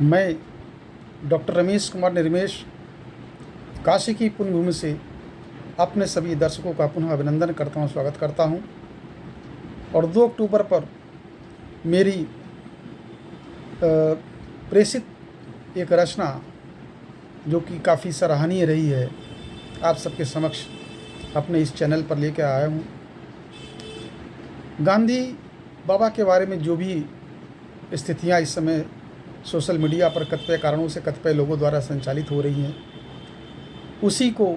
मैं डॉक्टर रमेश कुमार निर्मेश काशी की पुण्यभूमि से अपने सभी दर्शकों का पुनः अभिनंदन करता हूं, स्वागत करता हूं। और 2 अक्टूबर पर मेरी प्रेषित एक रचना जो कि काफ़ी सराहनीय रही है, आप सबके समक्ष अपने इस चैनल पर लेकर आया हूं। गांधी बाबा के बारे में जो भी स्थितियां इस समय सोशल मीडिया पर कतिपय कारणों से कतिपय लोगों द्वारा संचालित हो रही हैं, उसी को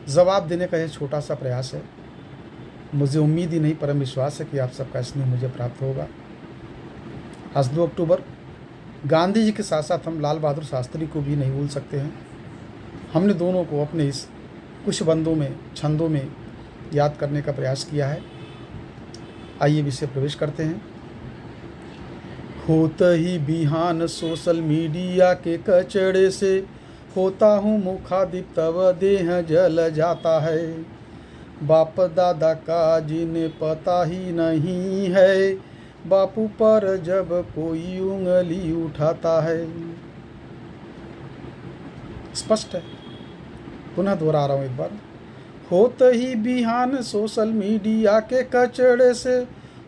जवाब देने का यह छोटा सा प्रयास है। मुझे उम्मीद ही नहीं परम विश्वास है कि आप सबका स्नेह मुझे प्राप्त होगा। आज 2 अक्टूबर गांधी जी के साथ साथ हम लाल बहादुर शास्त्री को भी नहीं भूल सकते हैं। हमने दोनों को अपने इस कुछ बंदों में, छंदों में याद करने का प्रयास किया है। आइए विषय प्रवेश करते हैं। होत ही बिहान सोशल मीडिया के कचड़े से होता हूँ मुखादिप तब देह जल जाता है। बाप दादा का जिन्हें पता ही नहीं है, बापू पर जब कोई उंगली उठाता है। स्पष्ट है, पुनः दोहरा रहा हूँ एक बार। होत ही बिहान सोशल मीडिया के कचड़े से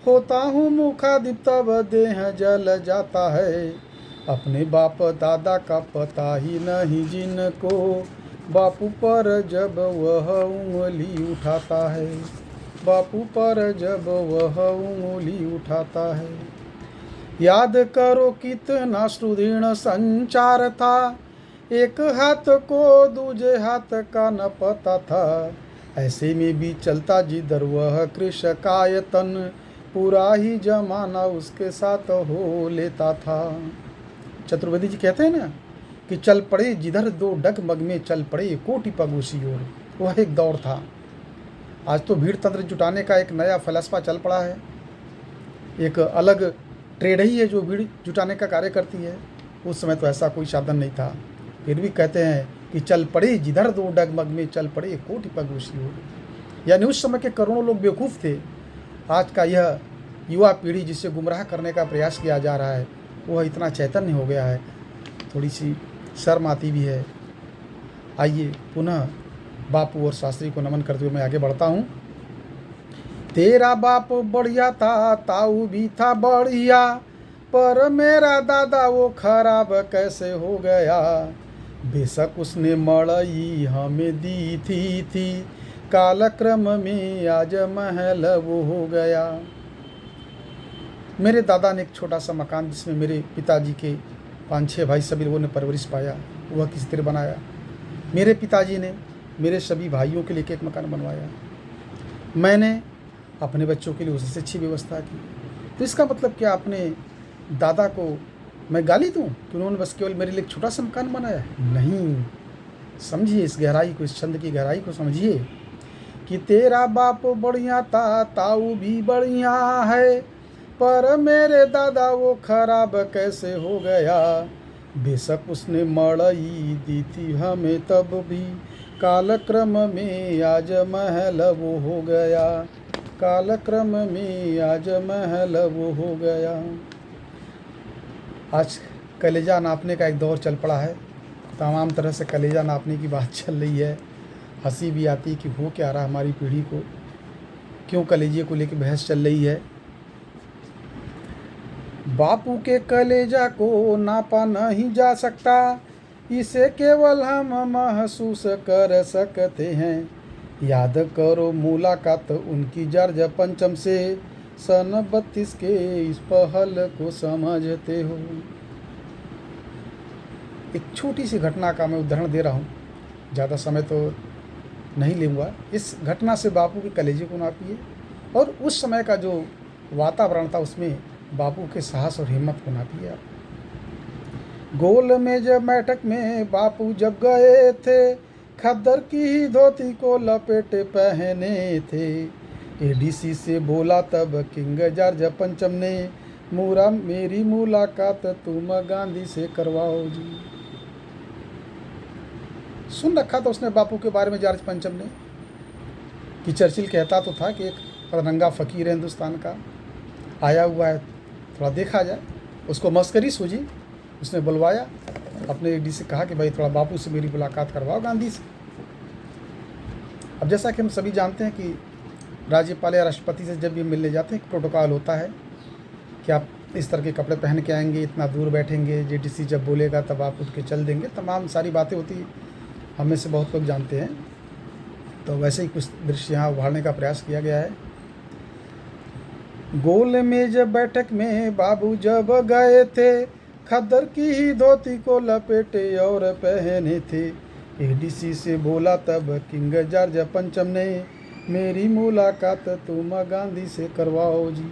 होता हूँ मुखादिप तब देह जल जाता है। अपने बाप दादा का पता ही नहीं जिनको, बापू पर जब वह उंगली उठाता है, बापू पर जब वह उंगली उठाता है। याद करो कितना सुदृढ़ संचार था, एक हाथ को दूजे हाथ का न पता था। ऐसे में भी चलता जिधर वह कृष कायतन, पूरा ही जमाना उसके साथ हो लेता था। चतुर्वेदी जी कहते हैं ना कि चल पड़े जिधर दो डगमग में चल पड़े कोटि पग उसी ओर। वह एक दौर था। आज तो भीड़ तंत्र जुटाने का एक नया फलसफा चल पड़ा है। एक अलग ट्रेड ही है जो भीड़ जुटाने का कार्य करती है। उस समय तो ऐसा कोई साधन नहीं था, फिर भी कहते हैं कि चल पड़े जिधर दो डगमग में चल पड़े कोटि पग उसी ओर। यानी उस समय के करोड़ों लोग बेवकूफ़ थे। आज का यह युवा पीढ़ी जिसे गुमराह करने का प्रयास किया जा रहा है, वह इतना चैतन्य हो गया है, थोड़ी सी शर्म आती भी है। आइए पुनः बापू और शास्त्री को नमन करते हुए मैं आगे बढ़ता हूँ। तेरा बाप बढ़िया था, ताऊ भी था बढ़िया, पर मेरा दादा वो खराब कैसे हो गया। बेशक उसने मड़ई हमें दी थी, कालक्रम में आज महल वो हो गया। मेरे दादा ने एक छोटा सा मकान जिसमें मेरे पिताजी के 5-6 भाई सभी लोगों ने परवरिश पाया, वह किसी तरह बनाया। मेरे पिताजी ने मेरे सभी भाइयों के लिए एक मकान बनवाया। मैंने अपने बच्चों के लिए उससे अच्छी व्यवस्था की। तो इसका मतलब क्या अपने दादा को मैं गाली दूँ कि उन्होंने बस केवल मेरे लिए एक छोटा सा मकान बनाया? नहीं, समझिए इस गहराई को, इस छंद की गहराई को समझिए कि तेरा बाप बढ़िया था, ताऊ भी बढ़िया है, पर मेरे दादा वो खराब कैसे हो गया। बेशक उसने मड़ई दी थी हमें तब भी, कालक्रम में आज महल वो हो गया, कालक्रम में आज महल वो हो गया। आज कलेजा नापने का एक दौर चल पड़ा है। तमाम तरह से कलेजा नापने की बात चल रही है। हंसी भी आती कि हो क्या रहा हमारी पीढ़ी को, क्यों कलेजे को लेकर बहस चल रही है। बापू के कलेजा को नापा नहीं जा सकता, इसे केवल हम महसूस कर सकते हैं। याद करो मुलाकात उनकी जॉर्ज पंचम से, सन 32 के इस पहल को समझते हो। एक छोटी सी घटना का मैं उदाहरण दे रहा हूँ, ज़्यादा समय तो नहीं लूँगा। इस घटना से बापू के कलेजे को नापिए और उस समय का जो वातावरण था उसमें बापू के साहस और हिम्मत को नापिए आप। गोल मेज बैठक में बापू जब गए थे, खद्दर की ही धोती को लपेटे पहने थे। एडीसी से बोला तब किंग जॉर्ज पंचम ने, मूरा मेरी मुलाकात तुम गांधी से करवाओ जी। सुन रखा था उसने बापू के बारे में जॉर्ज पंचम ने कि चर्चिल कहता तो था कि एक पतरंगा फ़कीर है हिंदुस्तान का, आया हुआ है, थोड़ा देखा जाए। उसको मस्करी सूझी उसने बुलवाया, अपने एडी से कहा कि भाई थोड़ा बापू से मेरी मुलाकात करवाओ गांधी से। अब जैसा कि हम सभी जानते हैं कि राज्यपाल या राष्ट्रपति से जब भी मिलने जाते हैं एक प्रोटोकॉल होता है कि आप इस तरह के कपड़े पहन के आएंगे, इतना दूर बैठेंगे, जेडीसी जब बोलेगा तब आप उठ के चल देंगे, तमाम सारी बातें होती हम में से बहुत लोग जानते हैं। तो वैसे ही कुछ दृश्य यहाँ उभारने का प्रयास किया गया है। गोल मेज बैठक में बाबू जब गए थे, खद्दर की ही धोती को लपेटे और पहने थे। एडीसी से बोला तब किंग जॉर्ज पंचम ने, मेरी मुलाकात तुम गांधी से करवाओ जी।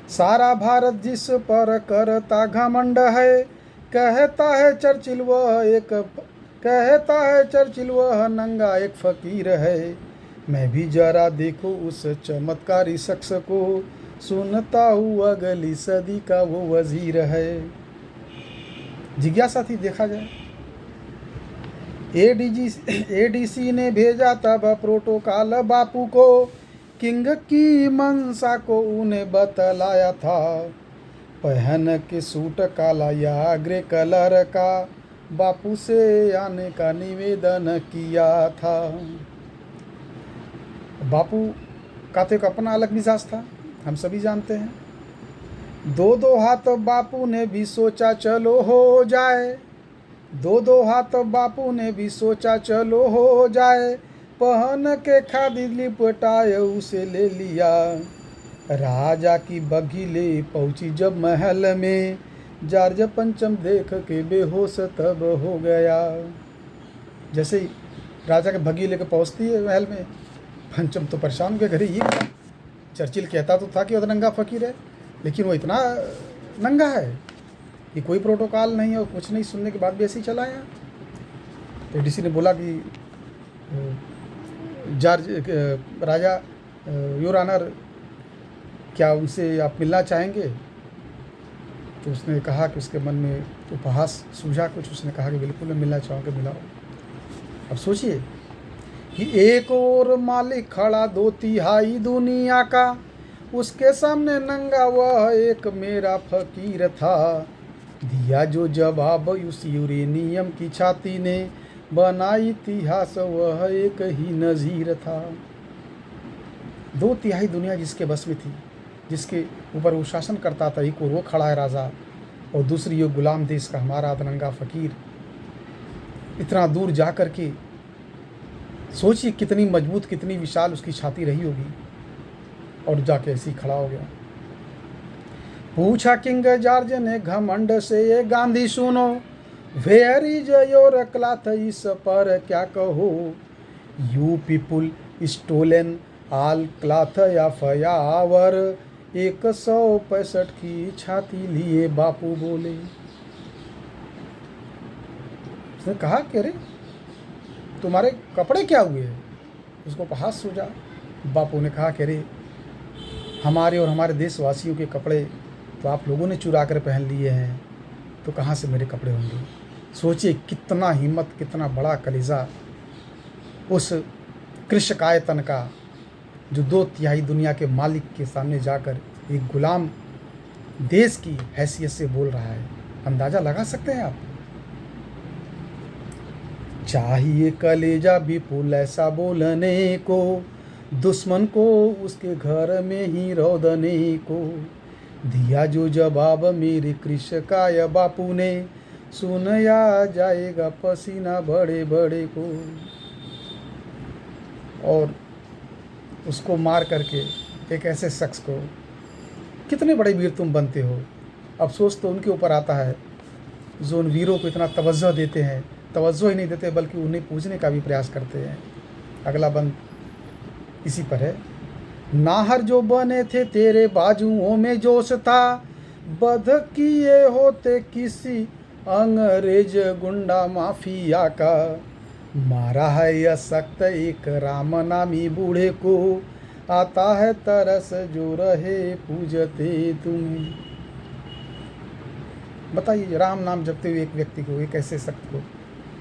सारा भारत जिस पर करता घमंड है, कहता है चर्चिल वह नंगा एक फकीर है। मैं भी जरा देखो उस चमत्कारी शख्स को, सुनता हूँ अगली सदी का वो वजीर है। जिज्ञासा थी देखा जाए। एडीसी ने भेजा तब प्रोटोकॉल बापू को, किंग की मंशा को उन्हें बतलाया था। पहन के सूट काला या ग्रे कलर का, बापू से आने का निवेदन किया था। बापू का तो एक अपना अलग मिजाज था, हम सभी जानते हैं। दो हाथ बापू ने भी सोचा चलो हो जाए, दो हाथ बापू ने भी सोचा चलो हो जाए। पहन के खादी लिपटाए उसे ले लिया। राजा की बघी ले पहुंची जब महल में, जॉर्ज पंचम देख के बेहोश तब हो गया। जैसे ही राजा के बघी लेकर पहुंचती है महल में, पंचम तो परेशान के घरे ही था। चर्चिल कहता तो था कि वो नंगा फकीर है, लेकिन वो इतना नंगा है कि कोई प्रोटोकॉल नहीं और कुछ नहीं, सुनने के बाद भी ऐसे ही चला आया। तो एडीसी ने बोला कि जॉर्ज राजा योर ऑनर, क्या उनसे आप मिलना चाहेंगे? तो उसने कहा कि उसके मन में उपहास सूझा कुछ, उसने कहा कि बिल्कुल मैं मिलना चाहूँगा, मिलाओ। अब सोचिए कि एक और मालिक खड़ा 2/3 दुनिया का, उसके सामने नंगा वह एक मेरा फकीर था। दिया जो जवाब उस यूरेनियम की छाती ने, बना इतिहास वह एक ही नज़ीर था। 2/3 दुनिया जिसके बस में थी, जिसके ऊपर वो शासन करता था, एक और वो खड़ा है राजा, और दूसरी यो गुलाम देश का हमारा नंगा फकीर। इतना दूर जा कर के सोचिए कितनी मजबूत, कितनी विशाल उसकी छाती रही होगी, और जाके ऐसे ही खड़ा हो गया। पूछा किंग जॉर्ज ने घमंड से, ये गांधी सुनो, वेयर इज योर क्लॉथ, इस पर क्या कहो। You people stolen all cloth या फयावर, 165 की छाती लिए बापू बोले। उसने कहा कि अरे तुम्हारे कपड़े क्या हुए हैं? उसको उपहास सूझा। बापू ने कहा कि अरे हमारे और हमारे देशवासियों के कपड़े तो आप लोगों ने चुरा कर पहन लिए हैं, तो कहाँ से मेरे कपड़े होंगे। सोचिए कितना हिम्मत, कितना बड़ा कलेजा उस कृषकायतन का, जो 2/3 दुनिया के मालिक के सामने जाकर एक गुलाम देश की हैसियत से बोल रहा है। अंदाज़ा लगा सकते हैं आप। चाहिए कलेजा विपुल ऐसा बोलने को, दुश्मन को उसके घर में ही रौदने को। दिया जो जवाब मेरे कृषकाय बापू ने, सुनया जाएगा पसीना बड़े बड़े को। और उसको मार करके एक ऐसे शख्स को, कितने बड़े वीर तुम बनते हो। अफसोस तो उनके ऊपर आता है जो उन वीरों को इतना तवज्जो देते हैं, तवज्जो ही नहीं देते बल्कि उन्हें पूजने का भी प्रयास करते हैं। अगला बंद इसी पर है। नाहर जो बने थे तेरे बाजुओं में जोश था, बध किए होते किसी अंग्रेज गुंडा माफिया का। मारा है यह सख्त एक राम नामी बूढ़े को, आता है तरस जो रहे पूजते तुम्हें। बताइए, राम नाम जपते हुए एक व्यक्ति को, एक ऐसे सख्त को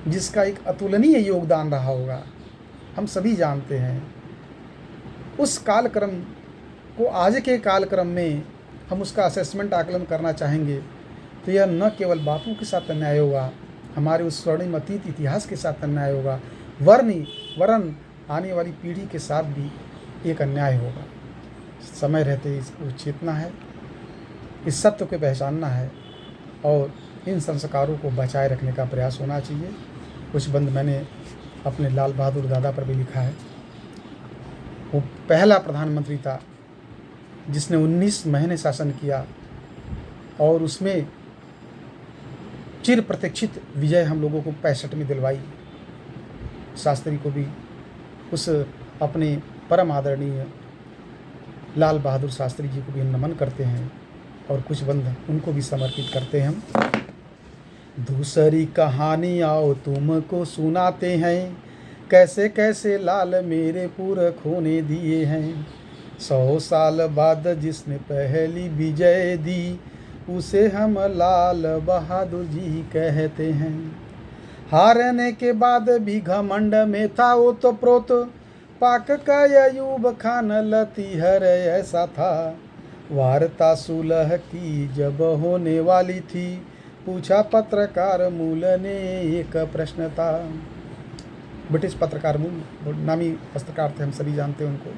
जिसका एक अतुलनीय योगदान रहा होगा, हम सभी जानते हैं। उस कालक्रम को आज के कालक्रम में हम उसका असेसमेंट आकलन करना चाहेंगे तो यह न केवल बापू के साथ अन्याय होगा, हमारे उस स्वर्णिम अतीत इतिहास के साथ अन्याय होगा, वरन आने वाली पीढ़ी के साथ भी एक अन्याय होगा। समय रहते इसको चेतना है, इस सत्य को पहचानना है और इन संस्कारों को बचाए रखने का प्रयास होना चाहिए। कुछ बंद मैंने अपने लाल बहादुर दादा पर भी लिखा है। वो पहला प्रधानमंत्री था जिसने 19 महीने शासन किया और उसमें चिर प्रतीक्षित विजय हम लोगों को 65 में दिलवाई। शास्त्री को भी, उस अपने परम आदरणीय लाल बहादुर शास्त्री जी को भी हम नमन करते हैं और कुछ बंद उनको भी समर्पित करते हैं हम। दूसरी कहानी आओ तुमको सुनाते हैं, कैसे कैसे लाल मेरे पुरखों ने दिए हैं। 100 साल बाद जिसने पहली विजय दी, उसे हम लाल बहादुर जी कहते हैं। हारने के बाद भी घमंड में था वो तो प्रोत, पाक का अयूब खान लतीहर ऐसा था। वार्ता सुलह की जब होने वाली थी, पूछा पत्रकार मूल ने एक प्रश्न था। ब्रिटिश पत्रकार मूल नामी पत्रकार थे, हम सभी जानते हैं उनको।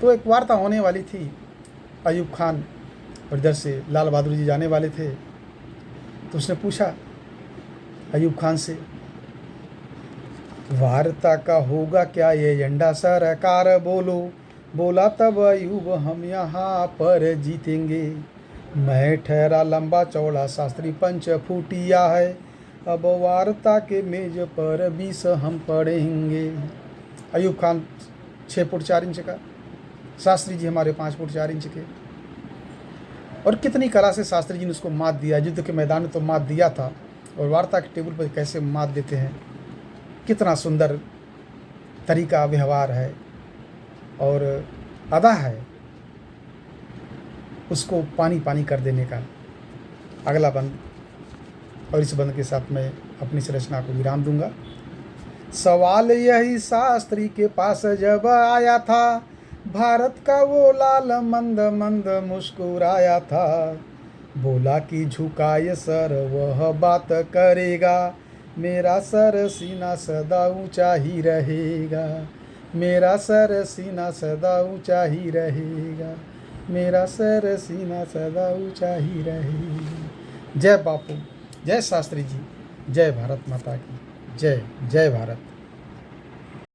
तो एक वार्ता होने वाली थी, अयूब खान और इधर से लाल बहादुर जी जाने वाले थे। तो उसने पूछा अयूब खान से, वार्ता का होगा क्या ये एजेंडा सरकार, बोलो। बोला तब अयूब, हम यहाँ पर जीतेंगे। मैं ठहरा लंबा चौड़ा शास्त्री 5 फुटिया है, अब वार्ता के मेज पर 20 हम पढ़ेंगे। अयूब खान 6 फुट 4 इंच का, शास्त्री जी हमारे 5 फुट 4 इंच के। और कितनी कला से शास्त्री जी ने उसको मात दिया। युद्ध के मैदान में तो मात दिया था, और वार्ता के टेबल पर कैसे मात देते हैं, कितना सुंदर तरीका व्यवहार है और अदा है उसको पानी पानी कर देने का। अगला बंद, और इस बंद के साथ मैं अपनी इस रचना को विराम दूंगा। सवाल यही शास्त्री के पास जब आया था, भारत का वो लाल मंद मंद मुस्कुराया था। बोला कि झुकाए सर वह बात करेगा, मेरा सर सीना सदा ऊंचा ही रहेगा। मेरा सर सीना सदा ऊंचा ही रहेगा। मेरा सर सीना सदा ऊंचा ही रहेगा। जय बापू, जय शास्त्री जी, जय भारत माता की जय। जय भारत।